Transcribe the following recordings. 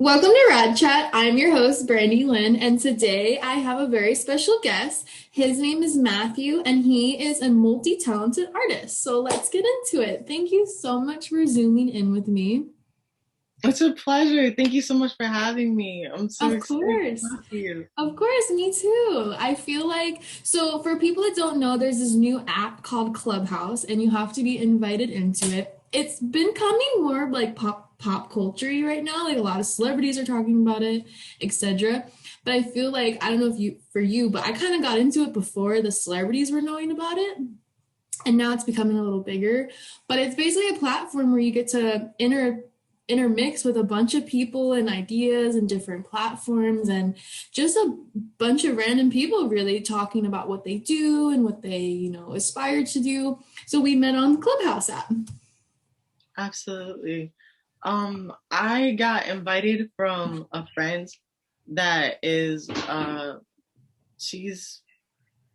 Welcome to Rad Chat. I'm your host, Brandilynn, and today I have a very special guest. His name is Matthew, and he is a multi-talented artist. So let's get into it. Thank you so much for zooming in with me. It's a pleasure. Thank you so much for having me. I'm so Of excited to course. talk to you. Of course, me too. I feel like, so for people that don't know, there's this new app called Clubhouse, and you have to be invited into it. It's been coming more like pop culture right now. Like a lot of celebrities are talking about it, etc. But I feel like I don't know if you for you, but I kind of got into it before the celebrities were knowing about it. And now it's becoming a little bigger. But it's basically a platform where you get to intermix with a bunch of people and ideas and different platforms and just a bunch of random people really talking about what they do and what they, aspire to do. So we met on the Clubhouse app. Absolutely. I got invited from a friend that is she's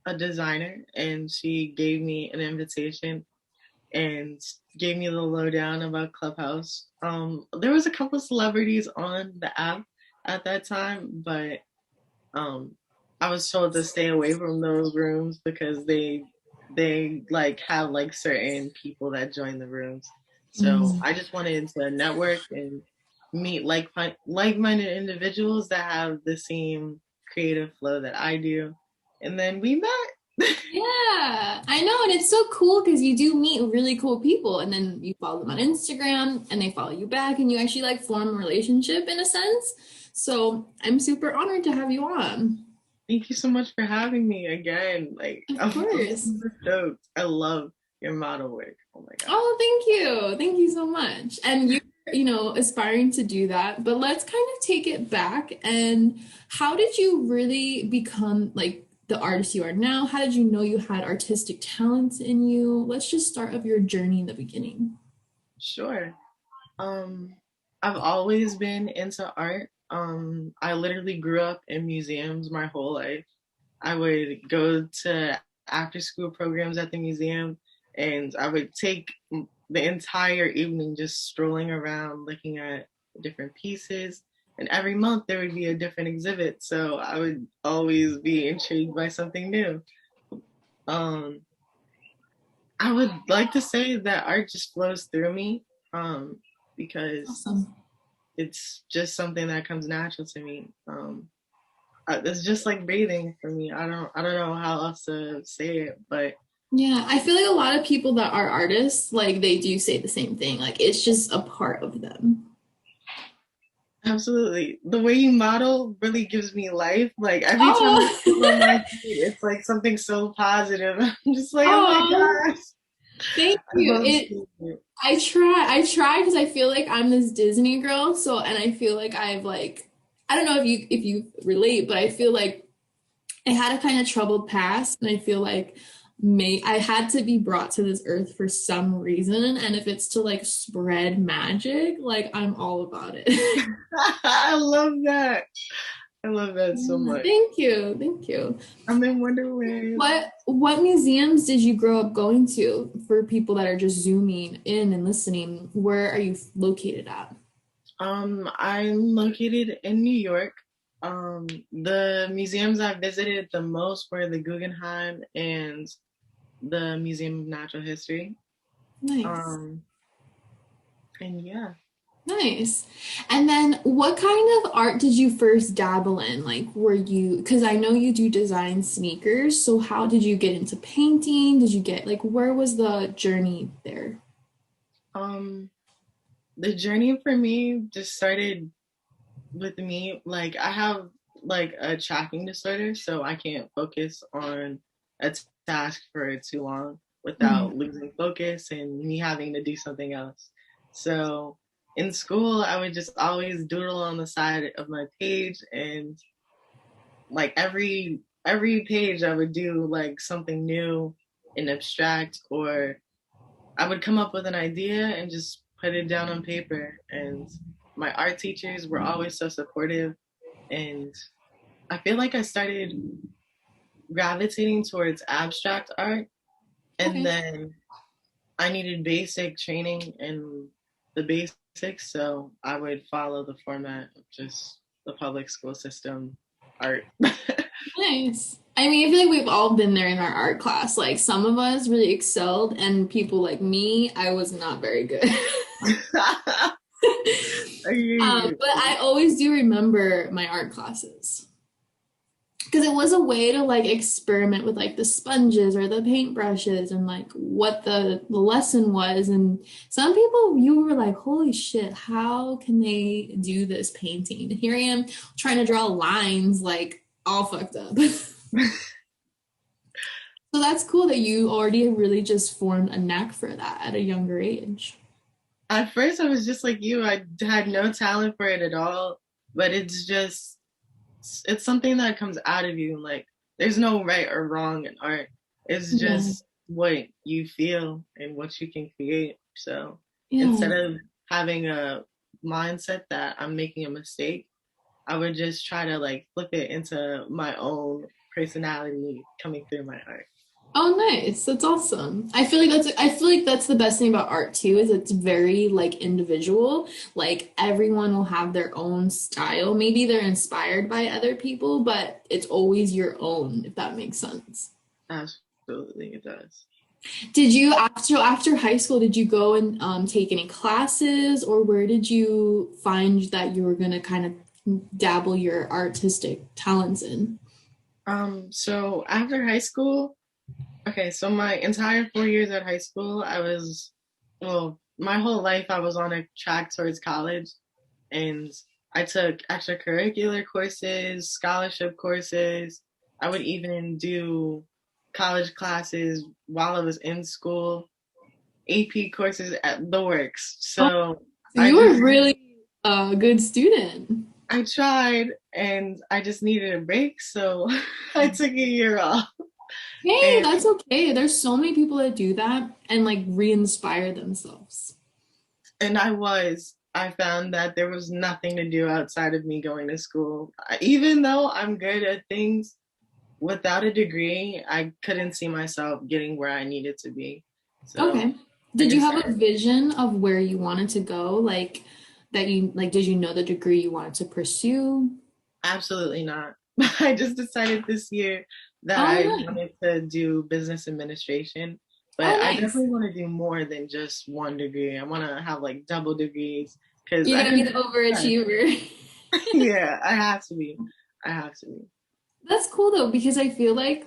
a designer, and she gave me an invitation and gave me the lowdown about Clubhouse. There was a couple celebrities on the app at that time, but um I was told to stay away from those rooms because they like have like certain people that join the rooms. So Mm. I just wanted to network and meet like-minded individuals that have the same creative flow that I do. And then we met. Yeah, I know. And it's so cool because you do meet really cool people and then you follow them on Instagram and they follow you back and you actually like form a relationship in a sense. So I'm super honored to have you on. Thank you so much for having me again. Like Of I'm course. super stoked. I love your model work. Oh my god. Oh, thank you. Thank you so much. And you're aspiring to do that. But let's kind of take it back. And how did you really become like the artist you are now? How did you know you had artistic talents in you? Let's just start of your journey in the beginning. Sure. Um, I've always been into art. I literally grew up in museums my whole life. I would go to after school programs at the museum, and I would take the entire evening just strolling around looking at different pieces. And every month there would be a different exhibit, so I would always be intrigued by something new. Um, I would like to say that art just flows through me, because Awesome. it's just something that comes natural to me. It's just like breathing for me. I don't know how else to say it, but Yeah, I feel like a lot of people that are artists, like they do say the same thing. Like it's just a part of them. absolutely, the way you model really gives me life. Like every time I Oh, see on my feed, it's like something so positive. I'm just like, oh my oh, gosh, thank I you. love It seeing it. I try because I feel like I'm this Disney girl, so and I feel like I've like I don't know if you relate, but I feel like I had a kind of troubled past, and I feel like may I had to be brought to this earth for some reason, and if it's to like spread magic, like I'm all about it. I love that. I love that so Yeah, much. thank you, thank you. I'm in Wonderland. What museums did you grow up going to for people that are just zooming in and listening? Where are you located at? I'm located in New York. The museums I visited the most were the Guggenheim and the Museum of Natural History. Nice. Um, and yeah. Nice. And then what kind of art did you first dabble in? Like, were you, because I know you do design sneakers, so how did you get into painting? Did you get, like, where was the journey there? Um, the journey for me just started with me. Like I have like a tracking disorder, so I can't focus on a task for too long Mhm. without losing focus and me having to do something else. So in school, I would just always doodle on the side of my page, and like every page I would do like something new and abstract, or I would come up with an idea and just put it down on paper. And my art teachers were always so supportive, and I feel like I started gravitating towards abstract art, and Okay. then I needed basic training in the basics so I would follow the format of just the public school system art. Nice. I mean, I feel like we've all been there in our art class. Like some of us really excelled, and people like me, I was not very good. I hear you. But I always do remember my art classes because it was a way to like experiment with like the sponges or the paintbrushes and like what the lesson was. And some people, you were like, holy shit, how can they do this painting? And here I am trying to draw lines like all fucked up. So that's cool that you already really just formed a knack for that at a younger age. At first, I was just like you. I had no talent for it at all, but it's something that comes out of you. Like, there's no right or wrong in art. It's Yeah. just what you feel and what you can create. So Yeah. instead of having a mindset that I'm making a mistake, I would just try to like flip it into my own personality coming through my art. Oh, nice. That's awesome. I feel like that's the best thing about art too, is it's very like individual. Like everyone will have their own style. Maybe they're inspired by other people, but it's always your own, if that makes sense. Absolutely, it does. Did you after high school, did you go and take any classes, or where did you find that you were gonna kind of dabble your artistic talents in? So after high school, okay, so my entire 4 years at high school, well, my whole life I was on a track towards college, and I took extracurricular courses, scholarship courses. I would even do college classes while I was in school, AP courses at the works. Oh, So so I you were just, really a good student. I tried and I just needed a break. So I took a year off. Hey, And that's okay. There's so many people that do that and like re-inspire themselves. and I found that there was nothing to do outside of me going to school. Even though I'm good at things, without a degree, I couldn't see myself getting where I needed to be. So Okay. I Did you have a decided, vision of where you wanted to go? Like that you like, did you know the degree you wanted to pursue? absolutely not. I just decided this year that Oh, I nice. wanted to do business administration, Oh, but I nice. definitely want to do more than just one degree. I want to have like double degrees because You're I gonna be can. the overachiever. Yeah, I have to be. I have to be. That's cool though, because I feel like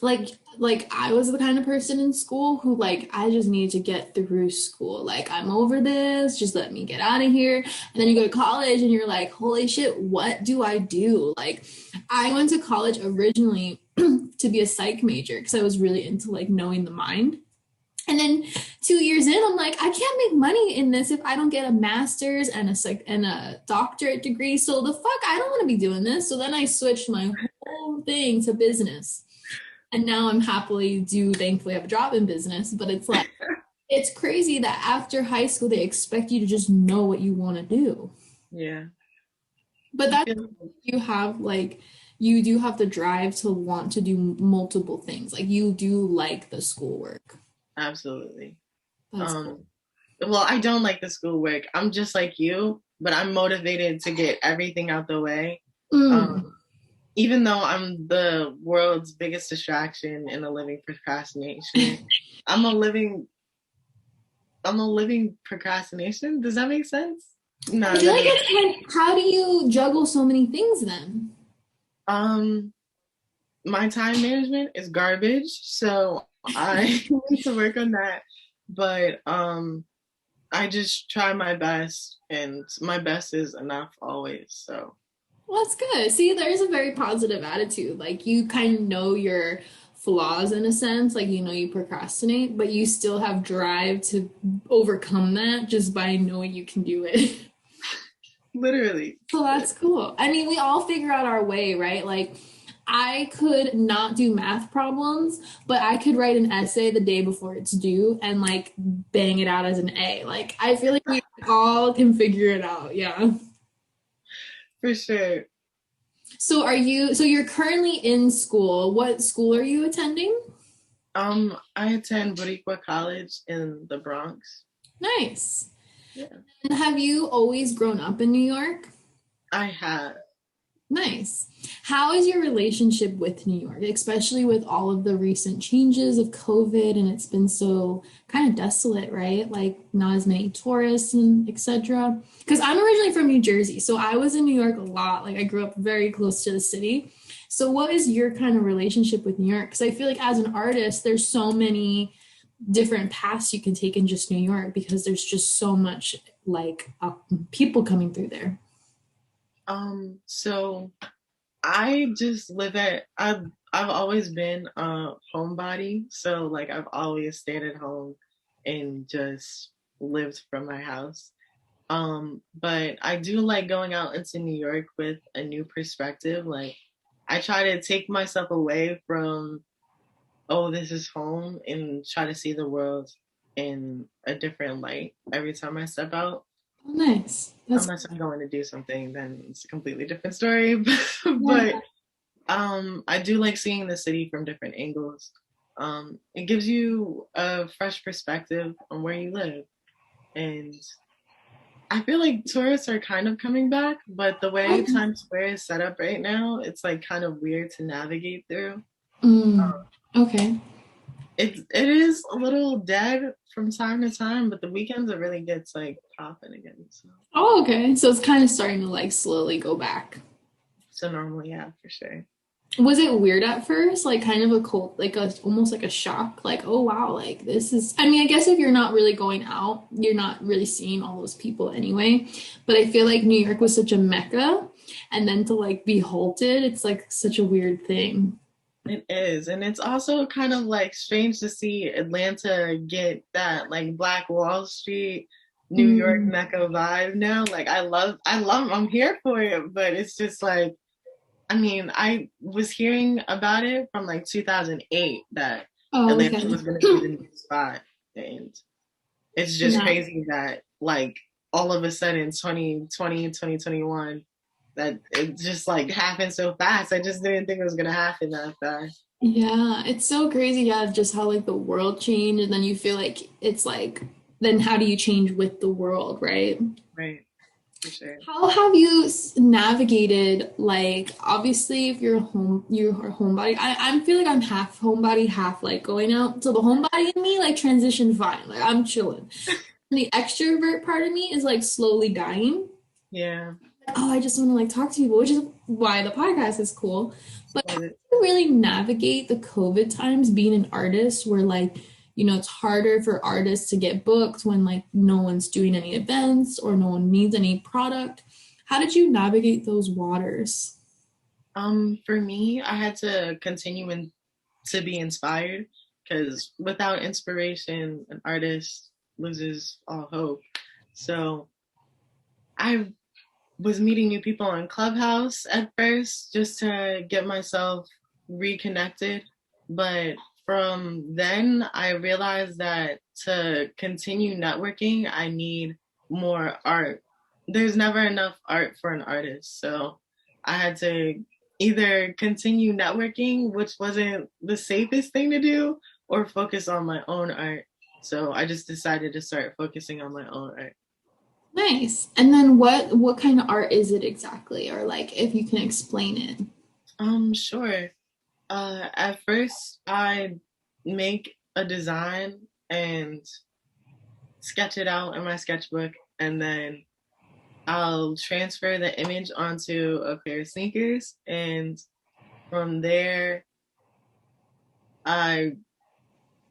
I was the kind of person in school who like I just needed to get through school. Like I'm over this, just let me get out of here. And then you go to college and you're like, holy shit, what do I do? Like I went to college originally to be a psych major because I was really into like knowing the mind. And then 2 years in, I'm like, I can't make money in this if I don't get a master's and a doctorate degree. So the fuck, I don't want to be doing this. So then I switched my whole thing to business, and now I'm happily do thankfully have a job in business. But it's like it's crazy that after high school they expect you to just know what you want to do. Yeah. But I that's feel you have like you do have the drive to want to do multiple things. Like you do like the schoolwork. absolutely. That's cool. Um, well, I don't like the schoolwork. I'm just like you, but I'm motivated to get everything out the way. Mm. Um, Even though I'm the world's biggest distraction and a living procrastination, I'm a living I'm a living procrastination. Does that make sense? I No, feel that like doesn't. it's kind how do you juggle so many things then? Um, my time management is garbage, so I need to work on that. But I just try my best, and my best is enough always. So Well, that's good. See, there's a very positive attitude. Like you kind of know your flaws in a sense, like you know you procrastinate, but you still have drive to overcome that just by knowing you can do it. literally, So that's cool. I mean, we all figure out our way, right? Like I could not do math problems, but I could write an essay the day before it's due and like bang it out as an A. Like I feel like we all can figure it out. Yeah. for sure. So you're currently in school. What school are you attending? I attend Boricua College in the Bronx. Nice. Yeah, And have you always grown up in New York? I have. Nice. How is your relationship with New York, especially with all of the recent changes of COVID and it's been so kind of desolate, right? Like not as many tourists and etc. Because I'm originally from New Jersey, so I was in New York a lot. Like I grew up very close to the city. So what is your kind of relationship with New York? Because I feel like as an artist, there's so many different paths you can take in just New York because there's just so much like people coming through there. So I just live at I've always been a homebody, so like I've always stayed at home and just lived from my house. But I do like going out into New York with a new perspective. Like I try to take myself away from, oh, this is home, and try to see the world in a different light every time I step out. Oh, nice. That's Unless I'm going to do something, then it's a completely different story. yeah. But I do like seeing the city from different angles. It gives you a fresh perspective on where you live. And I feel like tourists are kind of coming back, but the way Okay. Times Square is set up right now, it's like kind of weird to navigate through. Mm, okay. It is a little dead from time to time, but the weekends it really gets like popping again. Oh, okay. So it's kind of starting to like slowly go back. So normally, yeah, for sure. Was it weird at first? Like kind of a cold, like a almost like a shock, like, oh wow, like this is I mean, I guess if you're not really going out, you're not really seeing all those people anyway. But I feel like New York was such a mecca, and then to like be halted, it's like such a weird thing. It is. And it's also kind of like strange to see Atlanta get that like Black Wall Street, New York Mm, Mecca vibe now. Like I'm here for it, but it's just like, I mean, I was hearing about it from like 2008 that oh, Atlanta okay. was going to be the new spot. And it's just No. crazy that like all of a sudden 2020, 2021, that it just like happened so fast. I just didn't think it was going to happen that fast. Yeah, it's so crazy, yeah, just how like the world changed, and then you feel like it's like, then how do you change with the world, right? Right. For sure. How have you navigated like obviously if you're a homebody. I feel like I'm half homebody, half like going out. So the homebody in me like transitioned fine. Like I'm chilling. And the extrovert part of me is like slowly dying. Yeah. Oh, I just want to like talk to people, which is why the podcast is cool. But how Love do it. you really navigate the COVID times being an artist where like, it's harder for artists to get booked when like no one's doing any events or no one needs any product. How did you navigate those waters? For me, I had to continue to be inspired because without inspiration, an artist loses all hope. So I was meeting new people on Clubhouse at first just to get myself reconnected. But from then, I realized that to continue networking, I need more art. There's never enough art for an artist. So I had to either continue networking, which wasn't the safest thing to do, or focus on my own art. So I just decided to start focusing on my own art. Nice. And then what kind of art is it exactly? Or like if you can explain it. Sure. At first, I make a design and sketch it out in my sketchbook, and then I'll transfer the image onto a pair of sneakers, and from there, I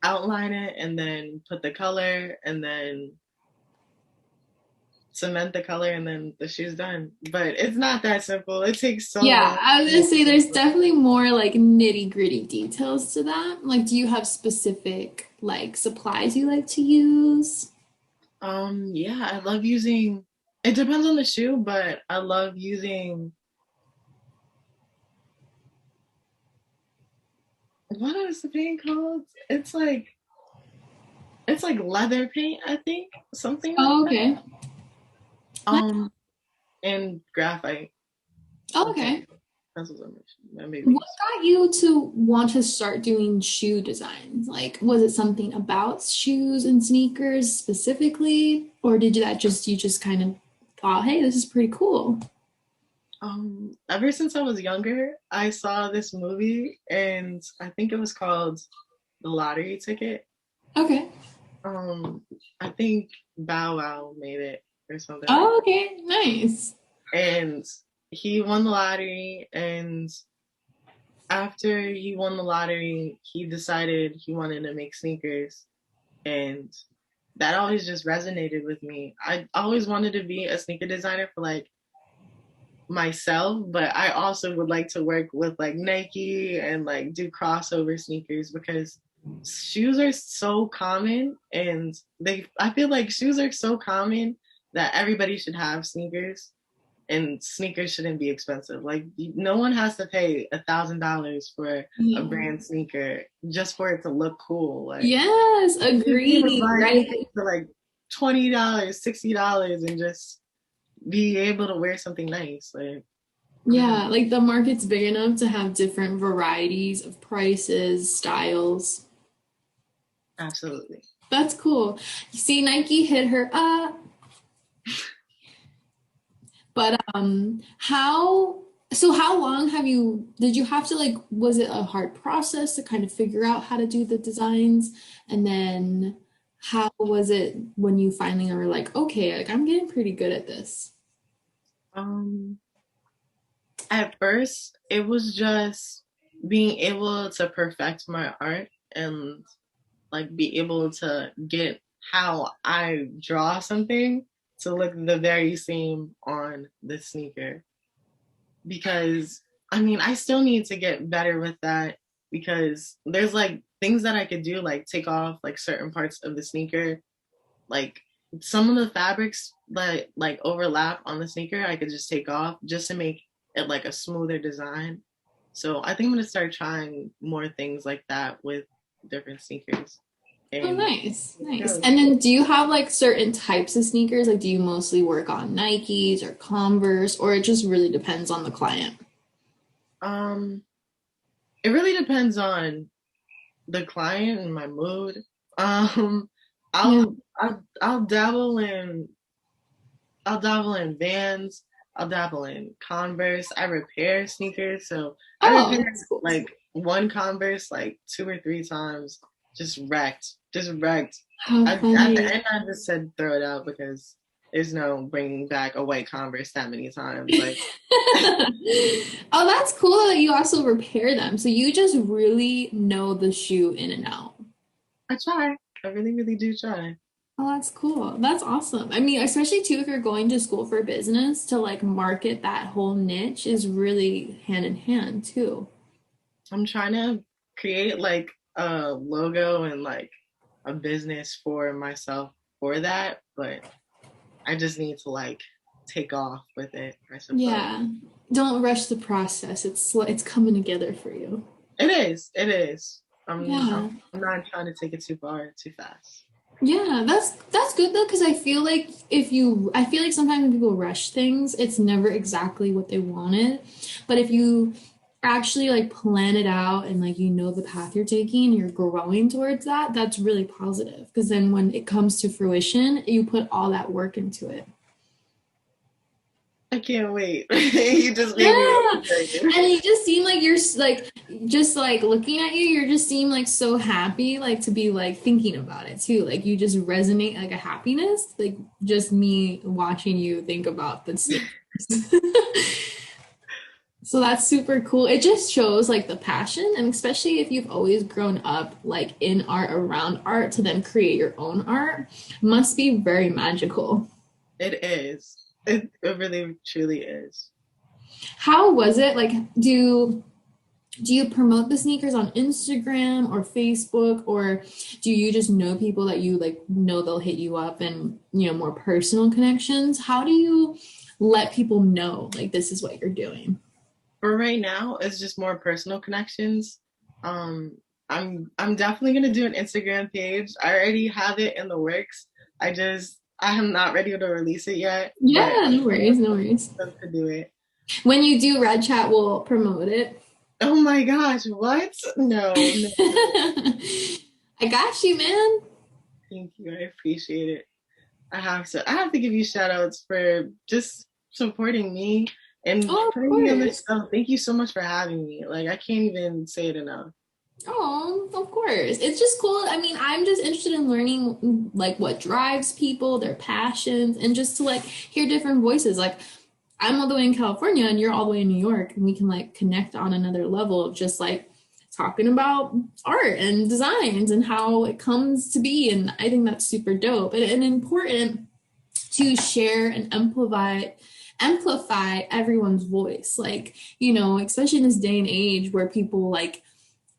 outline it and then put the color and then cement the color, and then the shoe's done. But it's not that simple. It takes so Yeah, long. I was gonna say there's definitely more like nitty-gritty details to that. Like, do you have specific like supplies you like to use? Yeah, I love using, it depends on the shoe, but I love using, what is the paint called? It's like leather paint, I think, something like Oh, that. okay. Nice. Um, and graphite Oh, sometimes. okay. That's what that made me. What got you to want to start doing shoe designs? Like, was it something about shoes and sneakers specifically, or did you just kind of thought, hey, this is pretty cool? Ever since I was younger, I saw this movie, and I think it was called The Lottery Ticket. Okay. I think Bow Wow made it or something. Oh, okay, nice. And he won the lottery, and after he won the lottery, he decided he wanted to make sneakers, and that always just resonated with me. I always wanted to be a sneaker designer for like myself, but I also would like to work with like Nike and like do crossover sneakers, because shoes are so common, and I feel like shoes are so common that everybody should have sneakers, and sneakers shouldn't be expensive. Like no one has to pay $1,000 for a brand sneaker just for it to look cool. Like yes, agreed. Right. For like $20, $60, and just be able to wear something nice. Like Yeah, like the market's big enough to have different varieties of prices, styles. absolutely. That's cool. You see, Nike hit her up. But how long did you have to like, was it a hard process to kind of figure out how to do the designs? And then how was it when you finally were like, okay, like I'm getting pretty good at this? At first, it was just being able to perfect my art and like be able to get how I draw something to look the very same on the sneaker. Because I mean, I still need to get better with that, because there's like things that I could do, like take off like certain parts of the sneaker, like some of the fabrics that like overlap on the sneaker, I could just take off just to make it like a smoother design. So I think I'm gonna start trying more things like that with different sneakers. Oh, And nice, nice. And then do you have like certain types of sneakers? Like, do you mostly work on Nikes or Converse, or it just really depends on the client? it really depends on the client and my mood. Um, Yeah. I'll dabble in Vans. I'll dabble in Converse. I repair sneakers, so I Oh, repaired that's cool. like one Converse like 2 or 3 times, just wrecked. How At the funny. end, I just said throw it out, because there's no bringing back a white Converse that many times. Like, Oh, that's cool that you also repair them. So you just really know the shoe in and out. I try. I really, really do try. Oh, that's cool. That's awesome. I mean, especially too, if you're going to school for business to like market that whole niche is really hand in hand too. I'm trying to create like a logo and like a business for myself for that, but I just need to like take off with it, I suppose. Yeah. Don't rush the process. It's coming together for you. It is. It is. Yeah. I'm not trying to take it too far, too fast. Yeah, that's good though, because I feel like sometimes when people rush things, it's never exactly what they wanted. But if you actually like plan it out and like you know the path you're taking, you're growing towards that, that's really positive. Because then when it comes to fruition, you put all that work into it. I can't wait. You just made me Yeah, excited. and you just seem like you're like just like looking at you, you're just seem like so happy, like to be like thinking about it too. Like you just resonate like a happiness, like just me watching you think about the sneakers. So that's super cool. It just shows like the passion, and especially if you've always grown up like in art, around art, to then create your own art must be very magical. It is. It really truly is. How was it? Like, do you promote the sneakers on Instagram or Facebook, or do you just know people that you like know they'll hit you up and more personal connections? How do you let people know like this is what you're doing? For right now, it's just more personal connections. Um, I'm definitely gonna do an Instagram page. I already have it in the works. I am not ready to release it yet, but Yeah, no worries, no worries. I'm to do it. When you do Red Chat, we'll promote it. Oh my gosh, what? No, no. I got you, man. Thank you. I appreciate it. I have to give you shout outs for just supporting me and Oh, of putting me on this course. stuff. Thank you so much for having me. Like I can't even say it enough. Oh, of course. It's just cool. I mean, I'm just interested in learning like what drives people, their passions, and just to like hear different voices. Like I'm all the way in California and you're all the way in New York, and we can like connect on another level of just like talking about art and designs and how it comes to be. And I think that's super dope and important to share and amplify everyone's voice. Like, you know, especially in this day and age where people like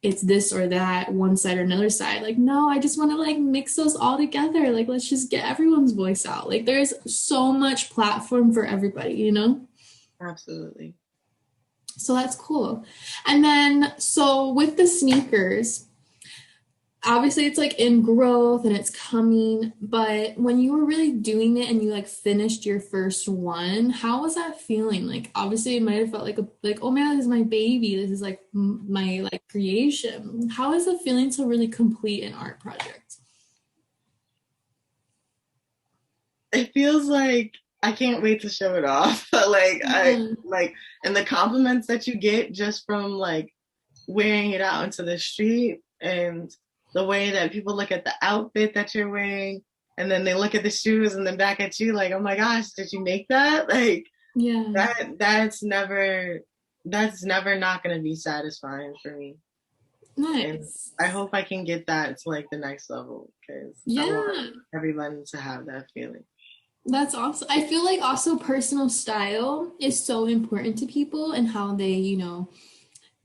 it's this or that, one side or another side. Like, no, I just want to like mix those all together. Like, let's just get everyone's voice out. Like, there's so much platform for everybody, you know? Absolutely. So that's cool. And then, so with the sneakers, obviously it's like in growth and it's coming, but when you were really doing it and you like finished your first one, how was that feeling? Like obviously it might have felt like oh man, this is my baby, this is like my like creation. How is it feeling to really complete an art project? It feels like I can't wait to show it off. Like I Yeah. like and the compliments that you get just from like wearing it out into the street and the way that people look at the outfit that you're wearing and then they look at the shoes and then back at you like, oh my gosh, did you make that? Like Yeah. that's never not gonna be satisfying for me. And Nice. I hope I can get that to like the next level because I want Yeah. everyone to have that feeling. That's awesome. I feel like also personal style is so important to people and how they, you know,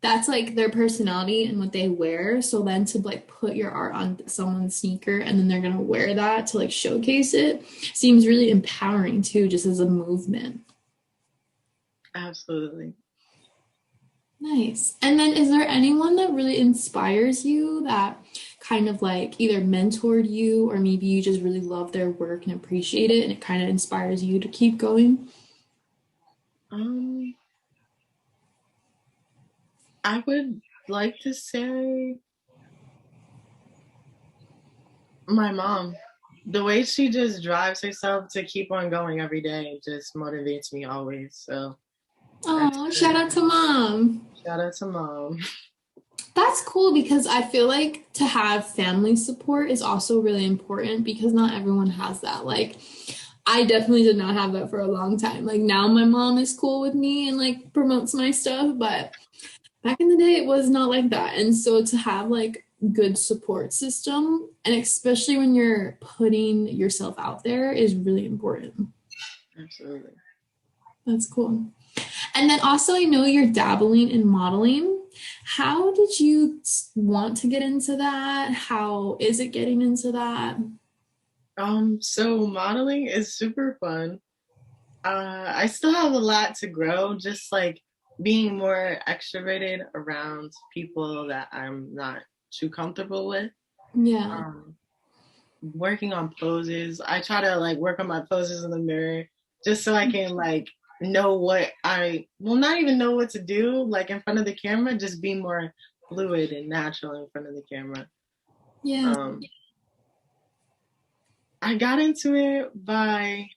that's like their personality and what they wear. So then to like put your art on someone's sneaker and then they're gonna wear that to like showcase it seems really empowering too, just as a movement. Absolutely. Nice. And then is there anyone that really inspires you that kind of like either mentored you or maybe you just really love their work and appreciate it and it kind of inspires you to keep going? Um, I would like to say my mom. The way she just drives herself to keep on going every day just motivates me always. So that's Oh, shout out to mom. shout out to mom. That's cool because I feel like to have family support is also really important because not everyone has that. Like, I definitely did not have that for a long time. Like, now my mom is cool with me and like promotes my stuff, but back in the day it was not like that. And so to have like good support system and especially when you're putting yourself out there is really important. Absolutely. That's cool. And then also, I know you're dabbling in modeling. How did you want to get into that? How is it getting into that? So modeling is super fun. I still have a lot to grow, just like being more extroverted around people that I'm not too comfortable with. Yeah. Um, Working on poses. I try to like work on my poses in the mirror just so I can like know what I will not even know what to do like in front of the camera, just be more fluid and natural in front of the camera. Yeah. Um, I got into it by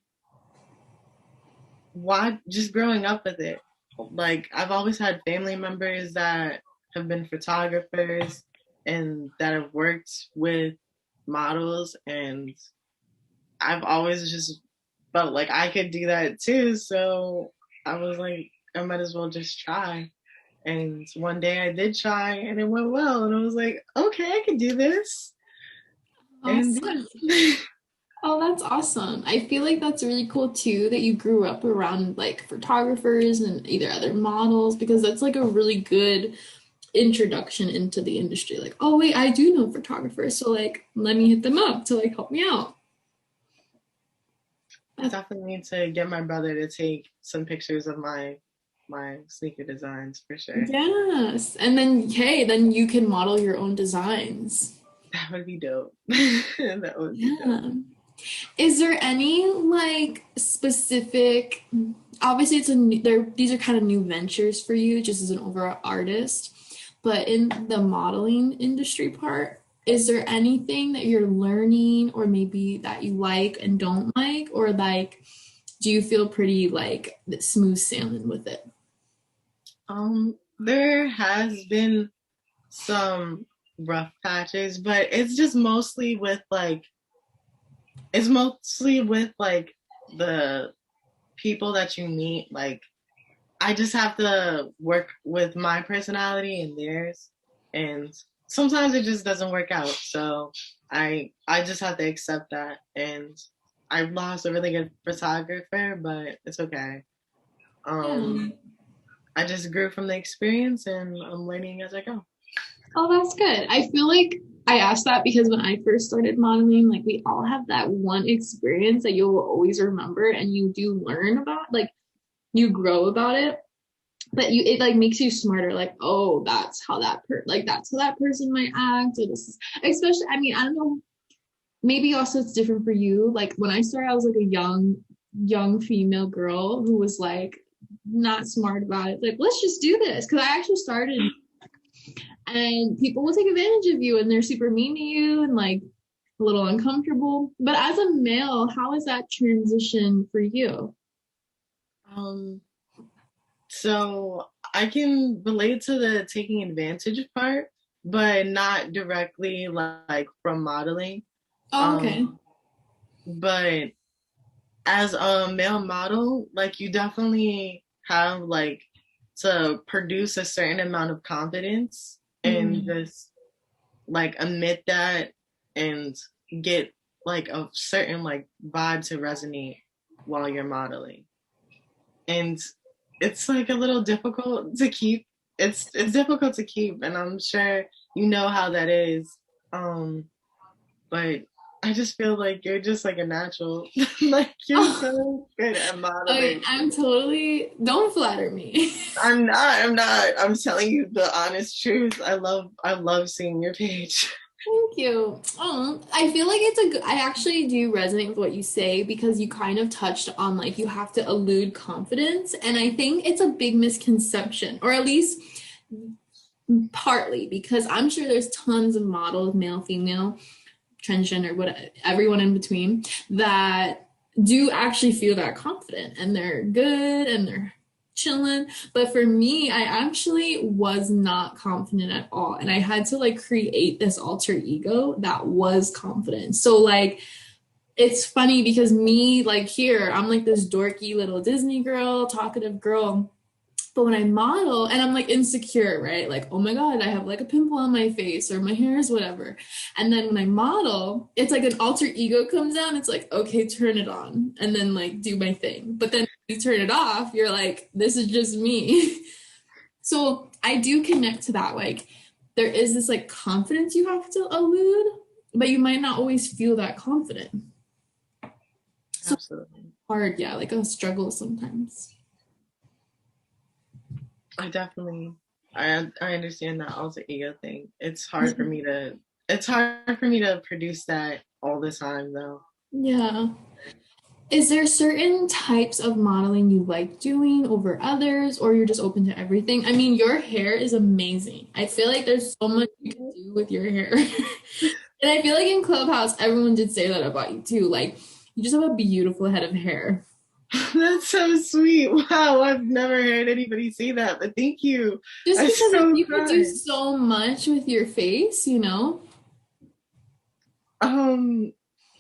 just growing up with it. Like I've always had family members that have been photographers and that have worked with models and I've always just felt like I could do that too. So I was like, I might as well just try. And one day I did try and it went well. And I was like, okay, I can do this. And Awesome. yeah. Oh, that's awesome. I feel like that's really cool too that you grew up around like photographers and either other models because that's like a really good introduction into the industry. Like, oh wait, I do know photographers, so like let me hit them up to like help me out. I definitely need to get my brother to take some pictures of my sneaker designs for sure. Yes. And then, hey, then you can model your own designs. That would be dope. That would be dope. Yeah. Is there any like specific, obviously these are kind of new ventures for you just as an overall artist, but in the modeling industry part, is there anything that you're learning or maybe that you like and don't like, or like do you feel pretty like smooth sailing with it? There has been some rough patches, but it's mostly with like the people that you meet. Like I just have to work with my personality and theirs, and sometimes it just doesn't work out. So I just have to accept that. And I lost a really good photographer, but it's okay. Yeah. Um, I just grew from the experience, and I'm learning as I go. Oh, that's good. I feel like I asked that because when I first started modeling, like we all have that one experience that you'll always remember and you do learn about, like you grow about it, but it like makes you smarter, like, oh, that's how that person might act, or this is especially, I mean, I don't know, maybe also it's different for you. Like when I started, I was like a young female girl who was like not smart about it. Like, let's just do this. Cause I actually started and people will take advantage of you and they're super mean to you and like a little uncomfortable. But as a male, how is that transition for you? Um, so I can relate to the taking advantage part, but not directly like from modeling. Oh, okay. Um, but as a male model, like you definitely have like to produce a certain amount of confidence and Mm. just like admit that and get like a certain like vibe to resonate while you're modeling. And it's like a little difficult to keep. It's difficult to keep, and I'm sure you know how that is. But I just feel like you're just like a natural. Like you're Oh, so good at modeling. I'm totally, don't flatter me. I'm not. I'm not. I'm telling you the honest truth. I love seeing your page. Thank you. Oh, I feel like it's a good, I actually do resonate with what you say because you kind of touched on like you have to elude confidence. And I think it's a big misconception, or at least partly because I'm sure there's tons of models, male, female, transgender, what everyone in between, that do actually feel that confident and they're good and they're chilling. But for me, I actually was not confident at all. And I had to like create this alter ego that was confident. So like it's funny because me, like here, I'm like this dorky little Disney girl, talkative girl. But when I model and I'm like insecure, right? Like, oh my God, I have like a pimple on my face or my hair is whatever. And then when I model, it's like an alter ego comes down. It's like, okay, turn it on and then like do my thing. But then you turn it off, you're like, this is just me. So I do connect to that. Like, there is this like confidence you have to elude, but you might not always feel that confident. So Absolutely. hard, yeah, like a struggle sometimes. I definitely I understand that alter ego thing. It's hard for me to produce that all the time though. Yeah. Is there certain types of modeling you like doing over others, or you're just open to everything? I mean, your hair is amazing. I feel like there's so much you can do with your hair. And I feel like in Clubhouse, everyone did say that about you too. Like, you just have a beautiful head of hair. That's so sweet. Wow, I've never heard anybody say that, but thank you. Just I'm because so you could do kind. so much with your face, you know? Um,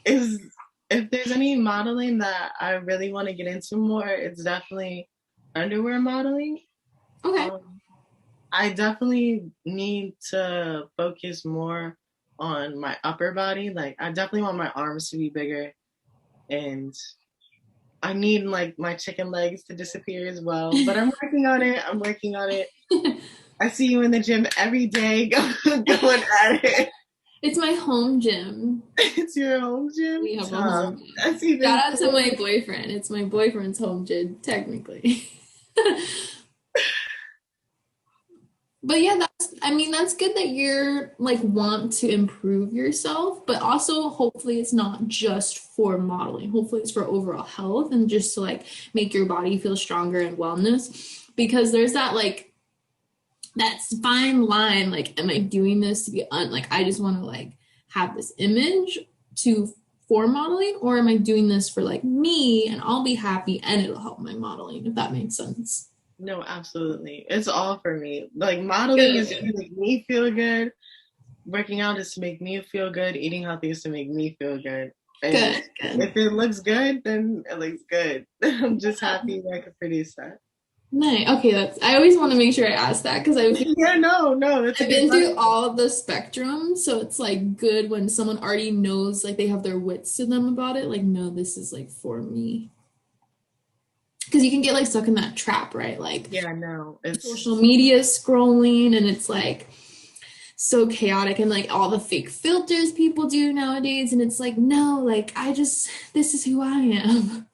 is if there's any modeling that I really want to get into more, it's definitely underwear modeling. Okay. Um, I definitely need to focus more on my upper body. Like, I definitely want my arms to be bigger, and I need like my chicken legs to disappear as well. But I'm working on it. I'm working on it. I see you in the gym every day going at it. It's my home gym. It's your home gym? We have a home gym. That's Shout even out to my cool. boyfriend. It's my boyfriend's home gym, technically. But yeah, that's good that you're like want to improve yourself, but also hopefully it's not just for modeling. Hopefully it's for overall health and just to like make your body feel stronger and wellness. Because there's that like that's fine line. Like, am I doing this to be like I just want to like have this image to for modeling, or am I doing this for like me and I'll be happy and it'll help my modeling, if that makes sense. No, absolutely. It's all for me. Like modeling is to Good. make me feel good. Working out is to make me feel good. Eating healthy is to make me feel good. And Good, good. if it looks good, then it looks good. I'm just happy that I can produce that. Nice. Okay, that's I always want to make sure I ask that because I feel Yeah, no, that's a I've good been through question. all the spectrum, so it's like good when someone already knows, like they have their wits to them about it. Like, no, this is like for me. Because you can get like stuck in that trap, right? Like Yeah, no, social it's media scrolling, and it's like so chaotic, and like all the fake filters people do nowadays. And it's like, no, like this is who I am.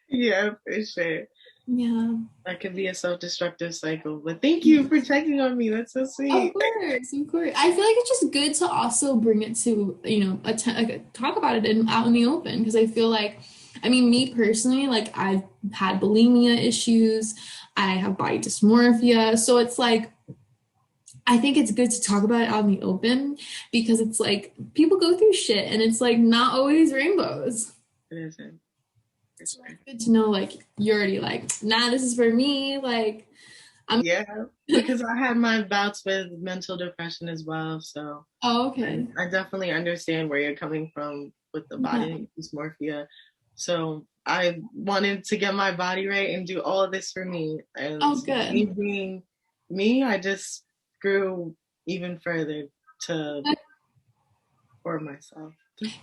yeah, for sure. Yeah. That could be a self-destructive cycle. But thank you for checking on me. That's so Of sweet. course, of course. I feel like it's just good to also bring it to, like talk about it out in the open because I feel like, I mean, me personally, like I've had bulimia issues, I have body dysmorphia, so it's like I think it's good to talk about it out in the open because it's like people go through shit and it's like not always rainbows. It isn't. For So it's sure. good to know like you're already like, nah, this is for me. Like I'm Yeah, because I had my bouts with mental depression as well. So oh, I, okay. I definitely understand where you're coming from with the Yeah. body dysmorphia. So I wanted to get my body right and do all of this for me. And Oh, me good. being me, I just grew even further to for myself.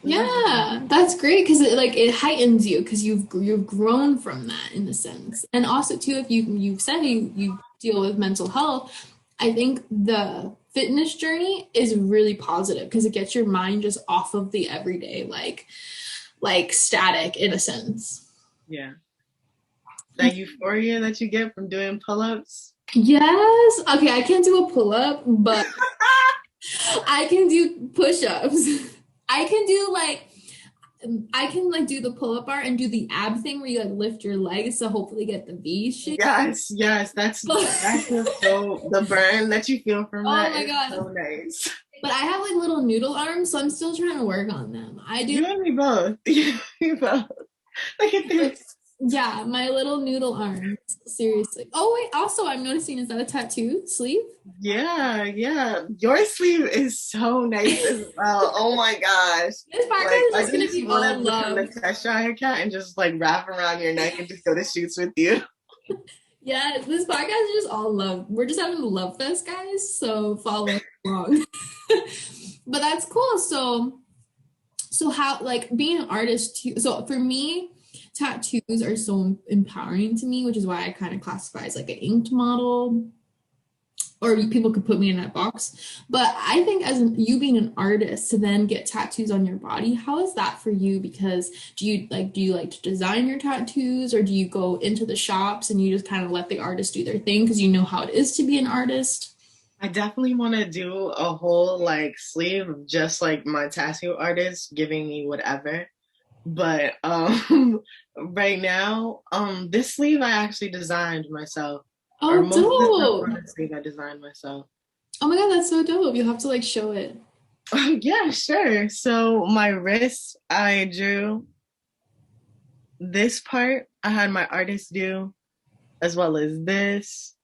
Yeah, that's great because it heightens you because you've grown from that in a sense. And also too, if you've said you deal with mental health, I think the fitness journey is really positive because it gets your mind just off of the everyday like static in a sense. Yeah. That euphoria that you get from doing pull-ups. Yes. Okay, I can't do a pull-up, but I can do push-ups. I can do like I can like do the pull-up bar and do the ab thing where you like lift your legs to hopefully get the V shape. Yes, yes, that Oh feels so the burn that you feel from that my is god. so nice. But I have like little noodle arms, so I'm still trying to work on them. I do You and me both. You and me both. Look at this. yeah, my little noodle arms. Seriously. Oh wait, also I'm noticing is that a tattoo sleeve? Yeah, yeah. Your sleeve is so nice as well. Oh my gosh. This Like podcast is I just gonna just be want all to become the love. Cheshire cat and just like wrap around your neck and just go to shoots with you. Yes, this podcast is just all love. We're just having a love fest, guys. So follow along. But that's cool. So how like being an artist too, so for me tattoos are so empowering to me, which is why I kind of classify as like an inked model, or people could put me in that box. But I think you being an artist to then get tattoos on your body, how is that for you? Because do you like to design your tattoos, or do you go into the shops and you just kind of let the artist do their thing because you know how it is to be an artist? I definitely want to do a whole like sleeve of just like my tattoo artist giving me whatever. But right now, this sleeve I actually designed myself. Or Oh, most of the stuff on dope. the sleeve I designed myself. Oh my god, that's so dope. You'll have to like show it. Yeah, sure. So my wrist, I drew this part. I had my artist do, as well as this.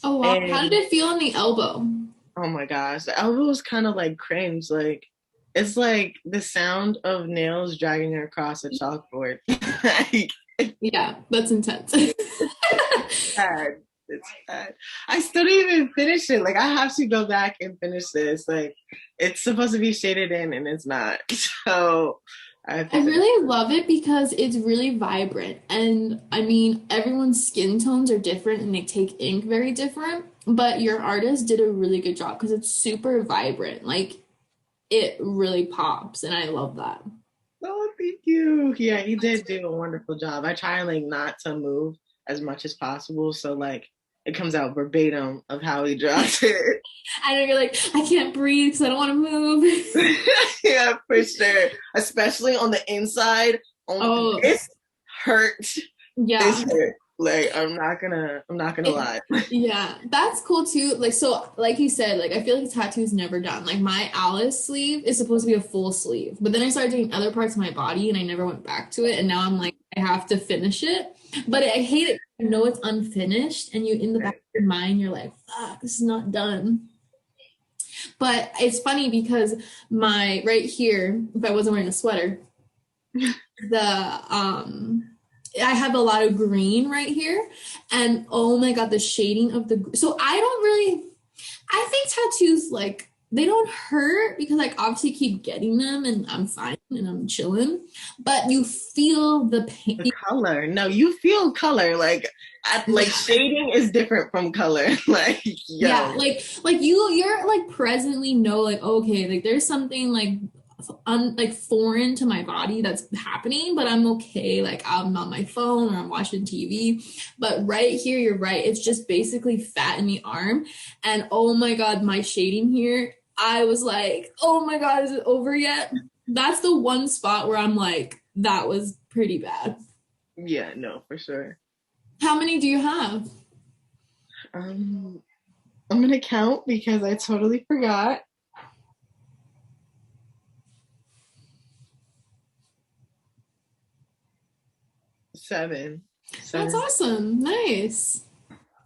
Oh wow. How did And it feel on the elbow? oh my gosh, the elbow was kind of like cringe. Like it's like the sound of nails dragging across a chalkboard. Like, Yeah, that's intense. bad. It's bad. I still didn't even finish it. Like I have to go back and finish this. Like it's supposed to be shaded in and it's not. So I have I to finish really it. love it because it's really vibrant. And I mean, everyone's skin tones are different and they take ink very different. But your artist did a really good job because it's super vibrant. Like it really pops. And I love that. Oh, thank you. Yeah, he did do a wonderful job. I try like not to move as much as possible. So like it comes out verbatim of how he draws it. I know you're like, I can't breathe because I don't want to move. Yeah, for sure. Especially on the inside. Oh, This hurts. This yeah. hurt. Like I'm not gonna lie. Yeah, that's cool too. Like, so, like you said, like, I feel like tattoo's never done. Like, my Alice sleeve is supposed to be a full sleeve, but then I started doing other parts of my body and I never went back to it. And now I'm like, I have to finish it. But I hate it. You know it's unfinished, and you, in the back of your mind, you're like, fuck, this is not done. But it's funny because my right here, if I wasn't wearing a sweater, the I have a lot of green right here, and oh my god, the shading of the, so I don't really, I think tattoos, like, they don't hurt because, like, obviously keep getting them and I'm fine and I'm chilling, but you feel the pain. The color. No, you feel color. Like shading is different from color. Like, yo. Yeah, like you're like presently know, like, okay, like there's something like like foreign to my body that's happening, but I'm okay. Like, I'm on my phone or I'm watching TV. But right here, you're right. It's just basically fat in the arm. And oh my God, my shading here, I was like, oh my God, is it over yet? That's the one spot where I'm like, that was pretty bad. Yeah, no, for sure. How many do you have? I'm gonna count because I totally forgot. 7. That's 7. awesome. Nice.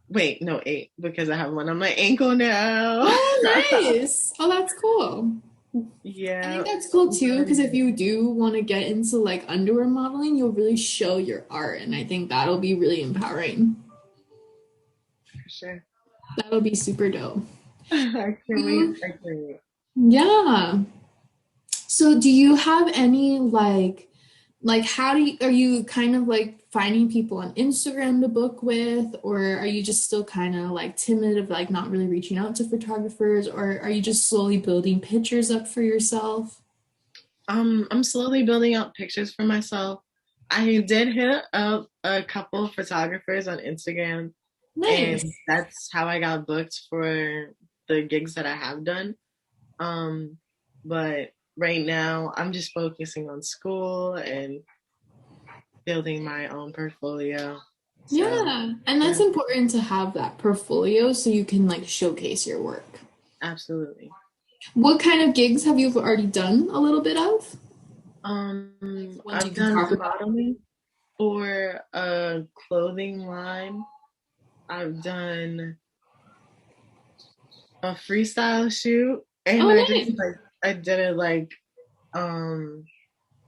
Wait, no, 8 because I have one on my ankle now. Oh, nice. Oh, that's cool. I Yeah. think that's cool too, because if you do want to get into like underwear modeling, you'll really show your art, and I think that'll be really empowering. For sure. That'll be super dope. I can't wait. I can't wait. Yeah. So do you have any like how do you, are you kind of like finding people on Instagram to book with, or are you just still kind of like timid of like not really reaching out to photographers, or are you just slowly building pictures up for yourself? I'm slowly building out pictures for myself. I did hit up a couple photographers on Instagram, and Nice. that's how I got booked for the gigs that I have done. But right now, I'm just focusing on school and building my own portfolio. So, Yeah, and yeah, that's important to have that portfolio so you can like showcase your work. absolutely. What kind of gigs have you already done a little bit of? Ones you I've can done talk about. modeling for a clothing line. I've done a freestyle shoot, and Oh, I just nice. I did it um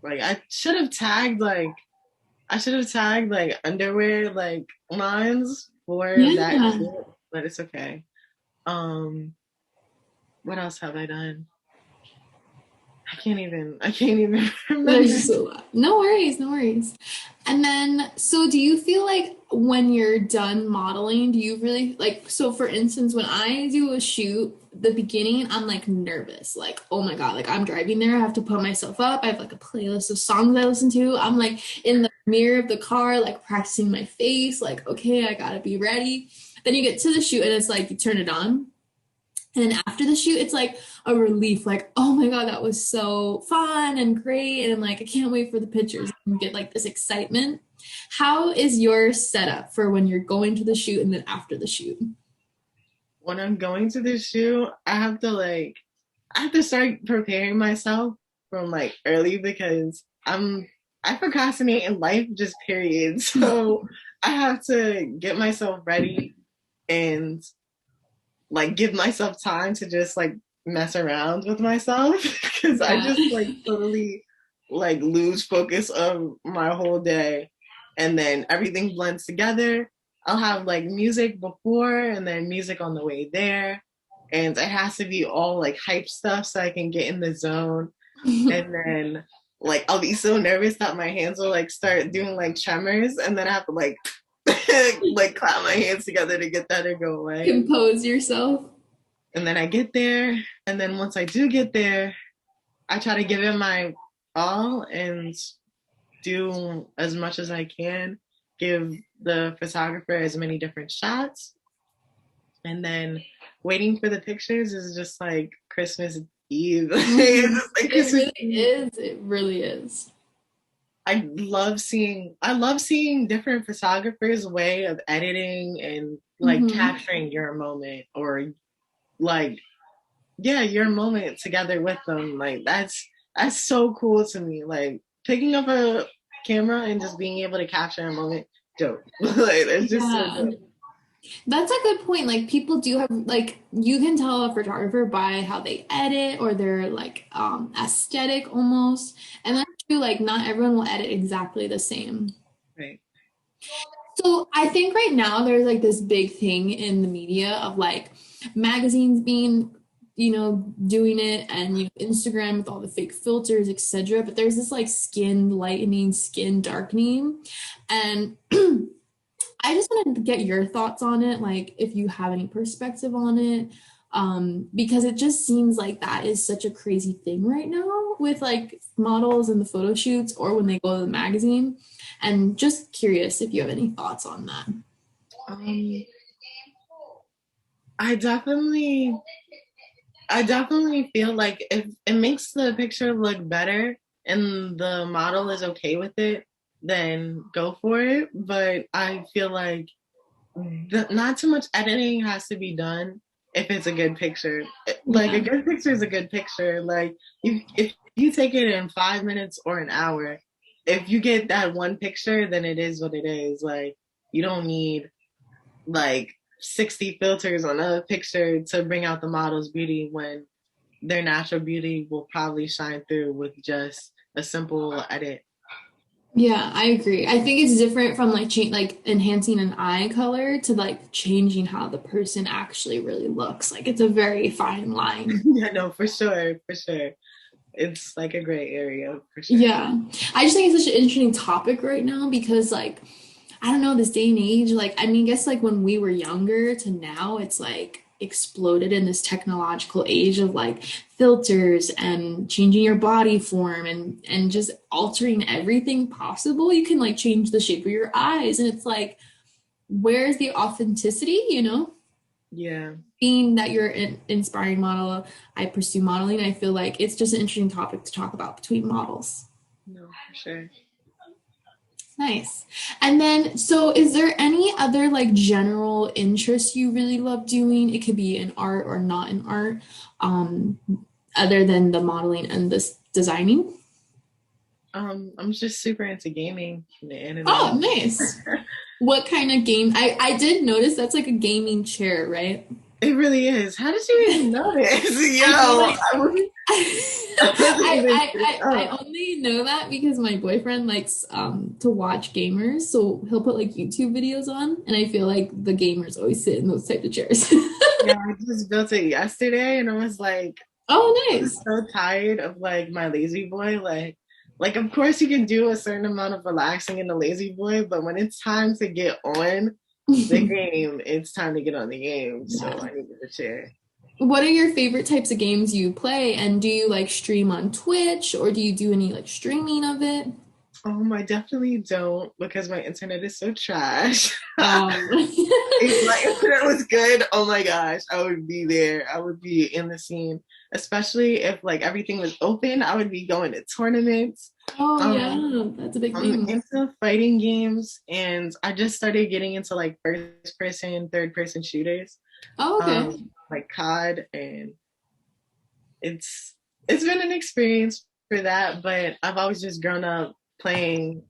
like I should have tagged like underwear like lines for that Yeah, shoot, but it's okay. Um, what else have I done? I can't even there's remember. just a lot. No worries, no worries. And then, so do you feel like when you're done modeling, do you really like, so for instance, when I do a shoot, the beginning, I'm like nervous, like, oh my God, like I'm driving there, I have to put myself up. I have like a playlist of songs I listen to. I'm like in the mirror of the car, like practicing my face, like, okay, I gotta be ready. Then you get to the shoot and it's like you turn it on. And then after the shoot, it's like a relief, like, oh my God, that was so fun and great. And I'm like, I can't wait for the pictures. And get like this excitement. How is your setup for when you're going to the shoot and then after the shoot? When I'm going to the shoot, I have to start preparing myself from like early because I procrastinate in life just period. So I have to get myself ready and like give myself time to just like mess around with myself because I Yeah. just like totally like lose focus of my whole day, and then everything blends together. I'll have like music before and then music on the way there, and it has to be all like hype stuff so I can get in the zone. And then like I'll be so nervous that my hands will like start doing like tremors, and then I have to like like clap my hands together to get that to go away. Compose yourself. And then I get there, and then once I do get there, I try to give it my all and do as much as I can, give the photographer as many different shots. And then waiting for the pictures is just like Christmas Eve. It's Mhm. just like It Christmas really Eve. is. It really is. I love seeing different photographers' way of editing and like Hmm. capturing your moment, or like, yeah, your moment together with them. Like that's so cool to me. Like picking up a camera and just being able to capture a moment, dope. Like it's just so Yeah. dope. That's a good point. Like people do have like you can tell a photographer by how they edit or their like aesthetic almost. And that's true, like not everyone will edit exactly the same. Right. So I think right now there's like this big thing in the media of like magazines being, doing it and Instagram with all the fake filters, etc. But there's this like skin lightening, skin darkening. And I just wanted to get your thoughts on it, like if you have any perspective on it. Because it just seems like that is such a crazy thing right now with like models and the photo shoots or when they go to the magazine. And just curious if you have any thoughts on that. Um, I definitely I definitely feel like if it makes the picture look better and the model is okay with it, then go for it. But I feel like not too much editing has to be done if it's a good picture. Like a Yeah. good picture is a good picture. Like if you take it in 5 minutes or an hour, if you get that one picture, then it is what it is. Like you don't need like 60 filters on a picture to bring out the model's beauty when their natural beauty will probably shine through with just a simple edit. Yeah, I agree. I think it's different from like like enhancing an eye color to like changing how the person actually really looks. Like it's a very fine line. Yeah, no, for sure, for sure. It's like a gray area for sure. Yeah. I just think it's such an interesting topic right now because like I don't know, this day and age, like I mean, I guess like when we were younger to now, it's like exploded in this technological age of like filters and changing your body form and just altering everything possible. You can like change the shape of your eyes and it's like where's the authenticity, Yeah, being that you're an inspiring model, I pursue modeling. I feel like it's just an interesting topic to talk about between models. no, for sure. Nice. And then, so is there any other like general interests you really love doing? It could be in art or not in art, um, other than the modeling and this designing. I'm just super into gaming and the Oh, anime. nice. What kind of game? I did notice that's like a gaming chair, right? It really is. How did you even notice? Yo, I feel like I wasn't even I only know that because my boyfriend likes to watch gamers, so he'll put like YouTube videos on, and I feel like the gamers always sit in those types of chairs. Yeah, I just built it yesterday and I was like, Oh, I'm nice. so tired of like my lazy boy. Like of course you can do a certain amount of relaxing in the lazy boy, but when it's time to get on the game, it's time to get on the game. So Yeah. I needed a chair. What are your favorite types of games you play, and do you like stream on Twitch or do you do any like streaming of it? I definitely don't because my internet is so trash. Um, If my internet was good, oh my gosh, I would be there. I would be in the scene, especially if like everything was open. I would be going to tournaments. oh Um, yeah, that's a big I'm thing. into fighting games, and I just started getting into like first person, third person shooters, Oh, okay. like COD, and it's it's been an experience for that. But I've always just grown up playing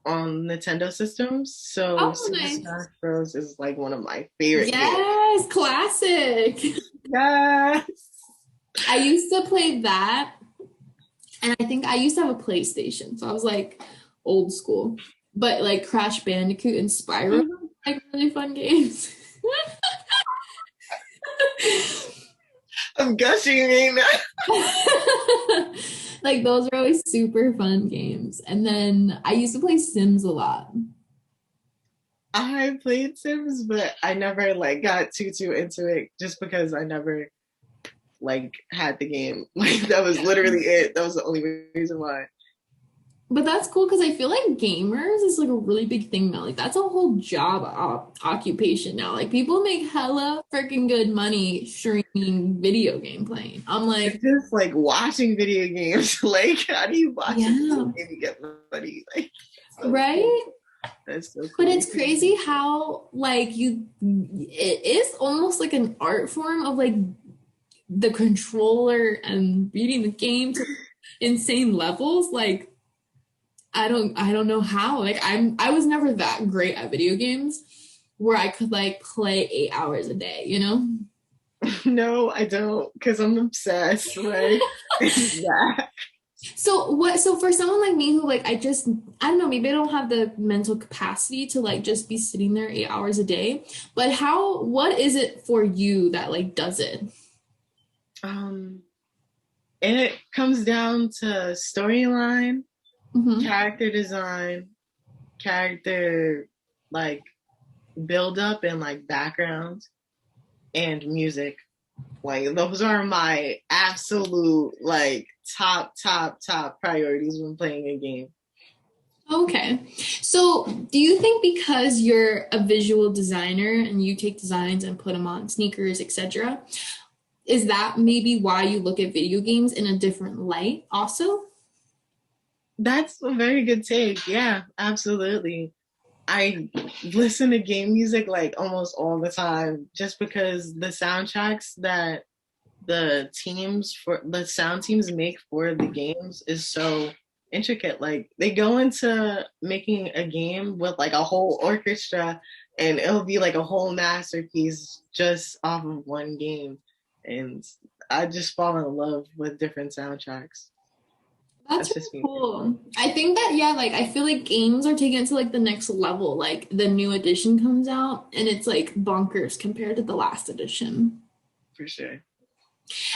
on Nintendo systems, so Oh, Super nice. Smash Bros is like one of my favorite games. Yes, classic. Yes. I used to play that, and I think I used to have a PlayStation, so I was like old school. But like Crash Bandicoot and Spyro, like really fun games. I'm gushing right now. Like those are always super fun games. And then I used to play Sims a lot. I played Sims, but I never like got too into it just because I never like had the game. Like that was Yeah. literally it. That was the only reason why. But that's cool because I feel like gamers is like a really big thing now. Like that's a whole job occupation now. Like people make hella freaking good money streaming video game playing. I'm like, It's just like watching video games. Like, how do you watch a video yeah, game and get money? Like, so cool. right? That's so But cool. it's crazy how like it is almost like an art form of like the controller and beating the game to insane levels. Like I don't know how. Like I was never that great at video games where I could like play 8 hours a day, you know? No, I don't, because I'm obsessed. Like, yeah. So for someone like me who like I don't know, maybe I don't have the mental capacity to like just be sitting there 8 hours a day, but what is it for you that like does it? Um, and it comes down to storyline, Hmm. character design, character like build up and like background and music. Like those are my absolute like top priorities when playing a game. Okay. So, do you think because you're a visual designer and you take designs and put them on sneakers, etc., is that maybe why you look at video games in a different light also? That's a very good take. Yeah, absolutely. I listen to game music like almost all the time just because the soundtracks that the sound teams make for the games is so intricate. Like they go into making a game with like a whole orchestra and it'll be like a whole masterpiece just off of one game. And I just fall in love with different soundtracks. That's That's really just me. cool. I think that, yeah, like I feel like games are taken to like the next level. Like the new edition comes out and it's like bonkers compared to the last edition. For sure.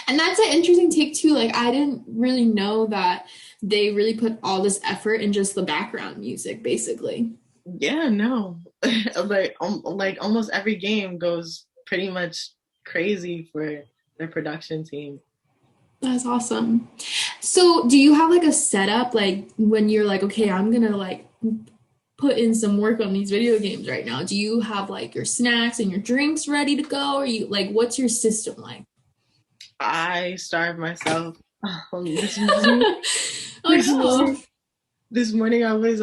And that's an interesting take too. Like I didn't really know that they really put all this effort in just the background music, basically. Yeah, no. Like almost every game goes pretty much crazy for the production team. That's awesome. So, do you have like a setup like when you're like, okay, I'm gonna like put in some work on these video games right now? Do you have like your snacks and your drinks ready to go? Or you like what's your system like? I starved myself this morning. Oh This no. morning, this morning I was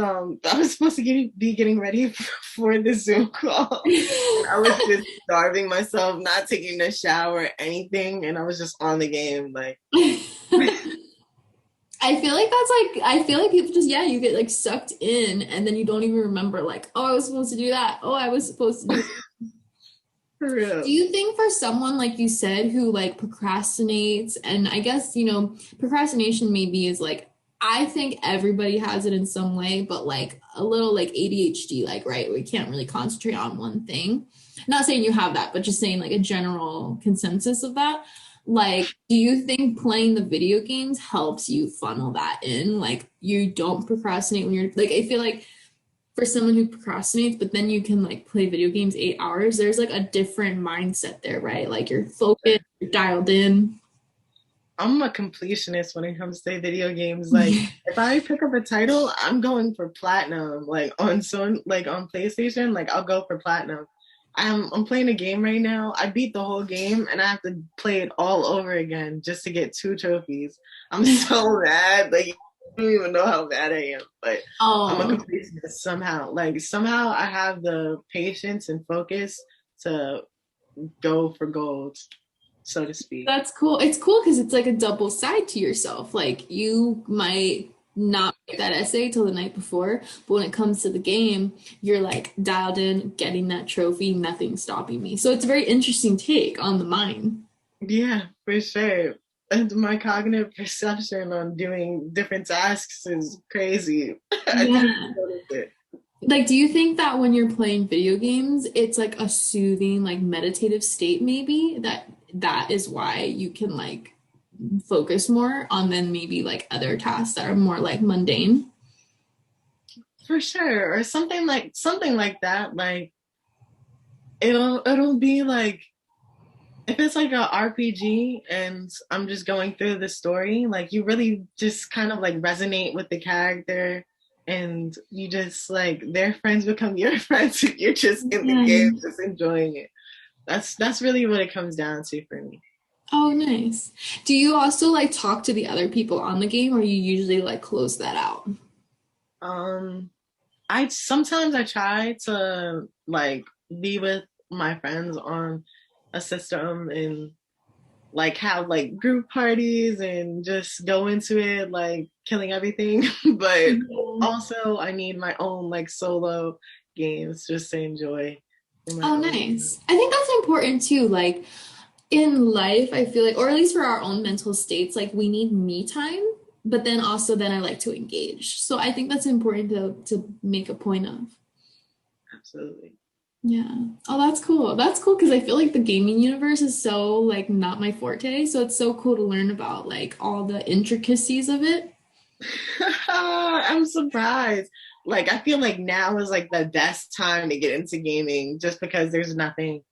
supposed to be getting ready for the Zoom call. I was just starving myself, not taking a shower, anything, and I was just on the game. Like, I feel like I feel like people just, yeah, you get like sucked in and then you don't even remember, like, oh, I was supposed to do that. Oh, I was supposed to do. for Do real. you think for someone like you said who like procrastinates, and I guess, procrastination maybe is like, I think everybody has it in some way, but like a little like ADHD, like, right, we can't really concentrate on one thing. Not saying you have that, but just saying like a general consensus of that. Like, do you think playing the video games helps you funnel that in? Like, you don't procrastinate when you're like, I feel like for someone who procrastinates, but then you can like play video games 8 hours, there's like a different mindset there, right? Like you're focused, you're dialed in. I'm a completionist when it comes to video games. Like, Yeah. if I pick up a title, I'm going for platinum. Like on PlayStation, like I'll go for platinum. I'm playing a game right now. I beat the whole game and I have to play it all over again just to get 2 trophies. I'm so mad. Like you don't even know how mad I am. But I'm a Oh, completionist somehow. Like somehow I have the patience and focus to go for gold, so to speak. that's cool. It's cool because it's like a double side to yourself. Like you might not make that essay till the night before, but when it comes to the game, you're like dialed in, getting that trophy, nothing stopping me. So it's a very interesting take on the mind. Yeah, for sure. And my cognitive perception on doing different tasks is crazy. I didn't even Yeah. notice it. Like, do you think that when you're playing video games, it's like a soothing, like meditative state, maybe that is why you can like focus more on than maybe like other tasks that are more like mundane? For sure. Or something like that. Like it'll be like if it's like a RPG and I'm just going through the story, like you really just kind of like resonate with the character and you just like their friends become your friends and you're just in the game Yeah. just enjoying it. That's really what it comes down to for me. Oh, nice. Do you also like talk to the other people on the game, or you usually like close that out? Um I sometimes I try to like be with my friends on a system and like have like group parties and just go into it like killing everything. But Yeah. also I need my own like solo games just to enjoy in my Oh, own. nice. I think that's important too. Like in life, I feel like, or at least for our own mental states, like we need me time, but then also then I like to engage. So I think that's important to make a point of. Absolutely. Yeah. Oh, that's cool. That's cool because I feel like the gaming universe is so like not my forte. So it's so cool to learn about like all the intricacies of it. I'm surprised. Like I feel like now is like the best time to get into gaming just because there's nothing.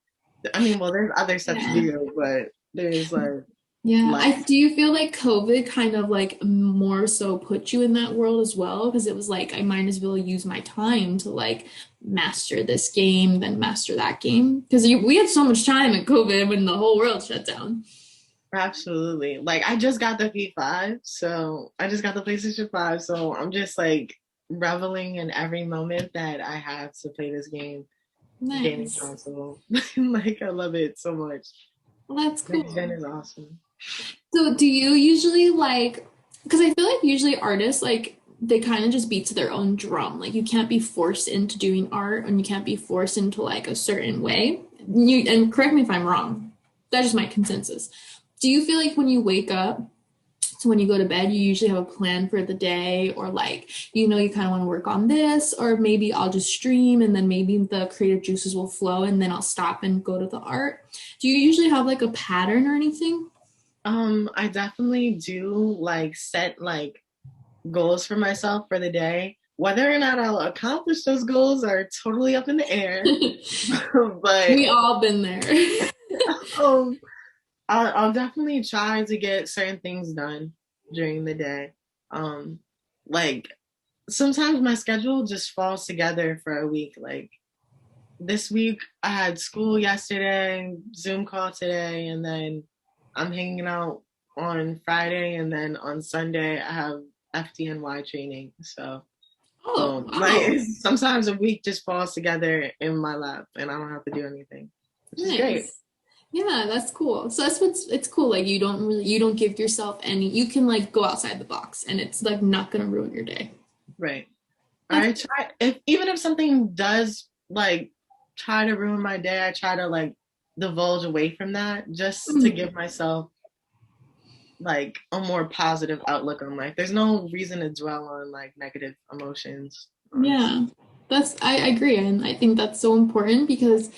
I mean, well, there's other stuff to Yeah. do, but there's like Yeah. less. I do you feel like COVID kind of like more so put you in that world as well? Because it was like I might as well use my time to like master this game than master that game. Because we had so much time in COVID when the whole world shut down. Absolutely. Like I just got the P5, so I just got the PlayStation 5, so I'm just like reveling in every moment that I have to play this gaming Nice. console. Like I love it so much. Well, that's Next gen cool. is awesome. So do you usually like, because I feel like usually artists like they kind of just beat to their own drum. Like you can't be forced into doing art and you can't be forced into like a certain way. You and correct me if I'm wrong. That's just my consensus. Do you feel like when you wake up to when you go to bed, you usually have a plan for the day, or like, you kind of want to work on this, or maybe I'll just stream and then maybe the creative juices will flow and then I'll stop and go to the art? Do you usually have like a pattern or anything? I definitely do like set like goals for myself for the day. Whether or not I'll accomplish those goals are totally up in the air. But We all been there. um I'll definitely try to get certain things done during the day. Um, like sometimes my schedule just falls together for a week. Like this week, I had school yesterday, Zoom call today, and then I'm hanging out on Friday, and then on Sunday I have FDNY training. So, Oh, like wow. sometimes a week just falls together in my lap, and I don't have to do anything, which is great. Nice. Yeah, that's cool. So that's what's it's cool. Like you don't give yourself any you can like go outside the box and it's like not gonna ruin your day. Right. That's I try if even if something does like try to ruin my day, I try to like divulge away from that just to mm, give myself like a more positive outlook on life. There's no reason to dwell on like negative emotions, honestly. yeah. I agree and I think that's so important because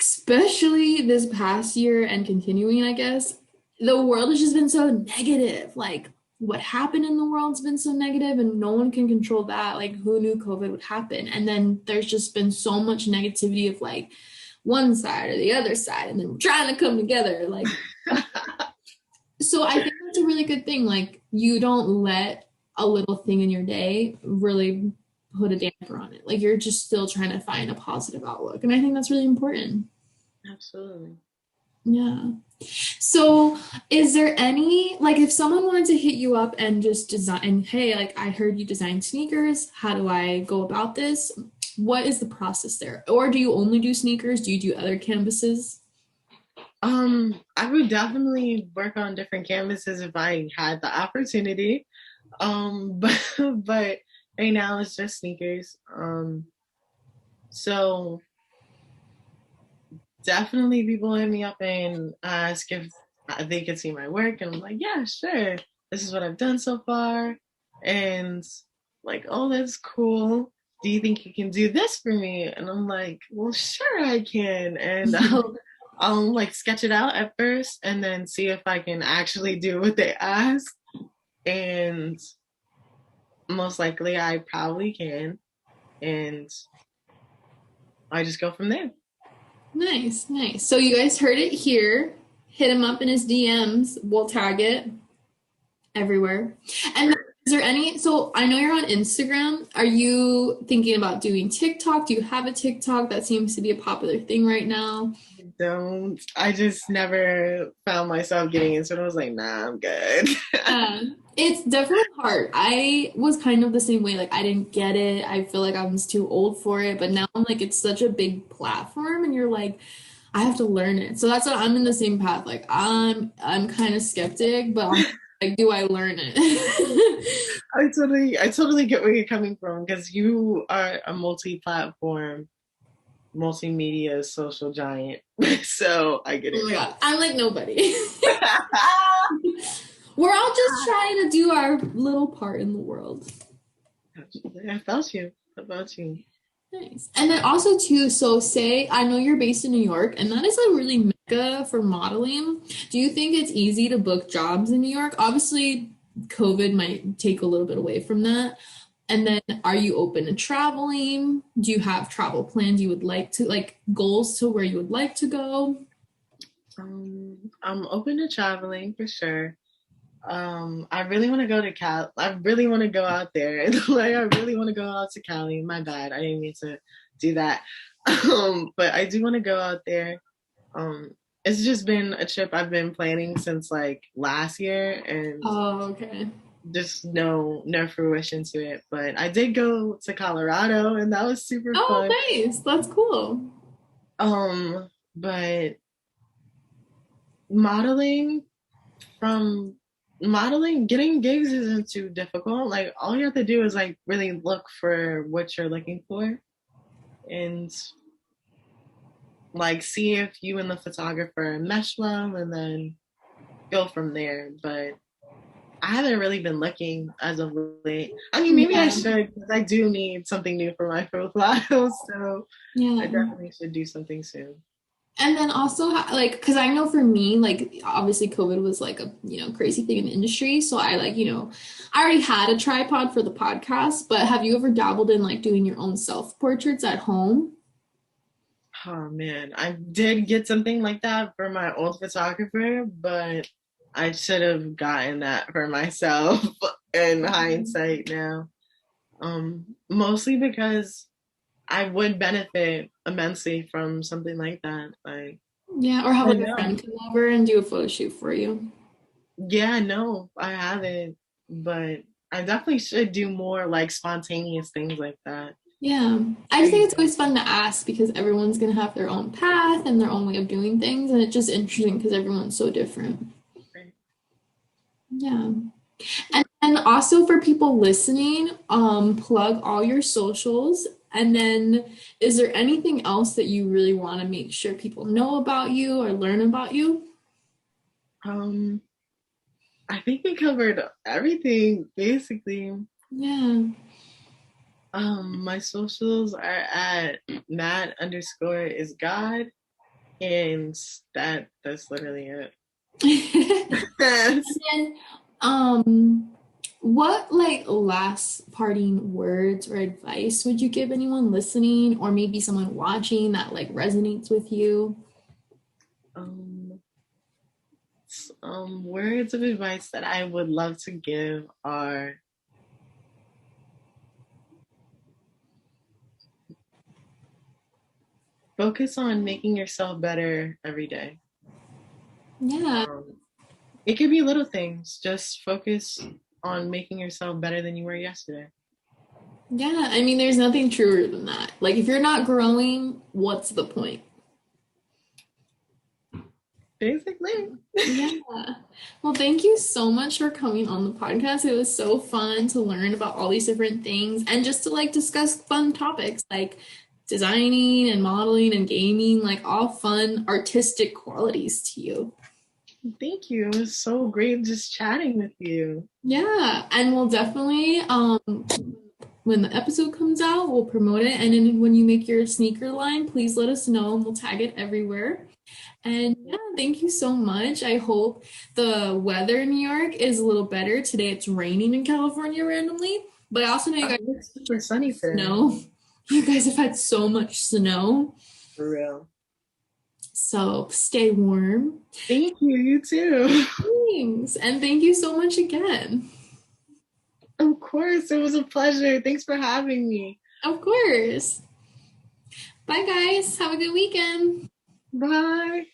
especially this past year and continuing, I guess, the world has just been so negative. Like what happened in the world's been so negative and no one can control that. Like who knew COVID would happen? And then there's just been so much negativity of like one side or the other side and then we're trying to come together. Like so I think that's a really good thing. Like you don't let a little thing in your day really put a damper on it. Like you're just still trying to find a positive outlook. And I think that's really important. Absolutely. Yeah. So, is there any, like, if someone wanted to hit you up and just design, and hey, like, I heard you design sneakers, how do I go about this? What is the process there? Or do you only do sneakers? Do you do other canvases? I would definitely work on different canvases if I had the opportunity. But right now it's just sneakers. So definitely people hit me up and ask if they could see my work, and I'm like, yeah, sure. This is what I've done so far, and like, oh, that's cool. Do you think you can do this for me? And I'm like, well, sure, I can. And I'll like sketch it out at first, and then see if I can actually do what they ask. And most likely, I probably can. And I just go from there. Nice, nice. So you guys heard it here. Hit him up in his DMs. We'll tag it everywhere. And then, is there any, so I know you're on Instagram. Are you thinking about doing TikTok? Do you have a TikTok? That seems to be a popular thing right now. Don't. I just never found myself getting into it. I was like, nah, I'm good. It's definitely hard. I was kind of the same way. Like, I didn't get it. I feel like I was too old for it. But now I'm like, it's such a big platform, and you're like, I have to learn it. So that's what I'm in the same path. Like, I'm kind of skeptic, but I'm like, do I learn it? I totally get where you're coming from because you are a multi-platform, multimedia social giant. So I get Oh it. my God, I'm like nobody. We're all just trying to do our little part in the world. I felt you. About you. Nice. And then also too, so say I know you're based in New York, and that is a really mecca for modeling. Do you think it's easy to book jobs in New York? Obviously, COVID might take a little bit away from that. And then are you open to traveling? Do you have travel plans you would like to, like goals to where you would like to go? I'm open to traveling for sure. I really want to go to Cal. I really want to go out there. Like, I really want to go out to Cali. My bad. I didn't mean to do that. But I do want to go out there. Um, it's just been a trip I've been planning since like last year, and Oh, okay. just no fruition to it. But I did go to Colorado, and that was super Oh, fun. nice. That's cool. But modeling from modeling, getting gigs isn't too difficult. Like, all you have to do is like really look for what you're looking for and like see if you and the photographer mesh well, and then go from there. But I haven't really been looking as of late. I mean, maybe I Yeah. should, because I do need something new for my profile. So I Yeah. definitely should do something soon. And then also, like, because I know for me, like, obviously COVID was like a, crazy thing in the industry. So I like, I already had a tripod for the podcast, but have you ever dabbled in like doing your own self-portraits at home? Oh man, I did get something like that for my old photographer, but I should have gotten that for myself in hindsight now. Mostly because I would benefit immensely from something like that. Like, Yeah, or have I like a know. friend come over and do a photo shoot for you. Yeah, no, I haven't, but I definitely should do more like spontaneous things like that. Yeah. I just think it's always fun to ask because everyone's gonna have their own path and their own way of doing things, and it's just interesting because everyone's so different. Yeah. And also for people listening, plug all your socials. And then is there anything else that you really want to make sure people know about you or learn about you? Um, I think we covered everything basically. Yeah. My socials are at Matt underscore is God, and that's literally it. And then, what like last parting words or advice would you give anyone listening or maybe someone watching that like resonates with you? um, words of advice that I would love to give are focus on making yourself better every day. Yeah. Um, it could be little things. Just focus on making yourself better than you were yesterday. Yeah. I mean, there's nothing truer than that. Like, if you're not growing, what's the point? Basically. Yeah. Well, thank you so much for coming on the podcast. It was so fun to learn about all these different things and just to like discuss fun topics like designing and modeling and gaming, like all fun artistic qualities to you. Thank you. It was so great just chatting with you. Yeah, and we'll definitely when the episode comes out, we'll promote it and then when you make your sneaker line, please let us know and we'll tag it everywhere. And yeah, thank you so much. I hope the weather in New York is a little better. Today it's raining in California randomly, but I also know you guys It's super sunny today. snow. You guys have had so much snow. For real. So stay warm. Thank you. You too. Thanks. And thank you so much again. Of course. It was a pleasure. Thanks for having me. Of course. Bye, guys. Have a good weekend. Bye.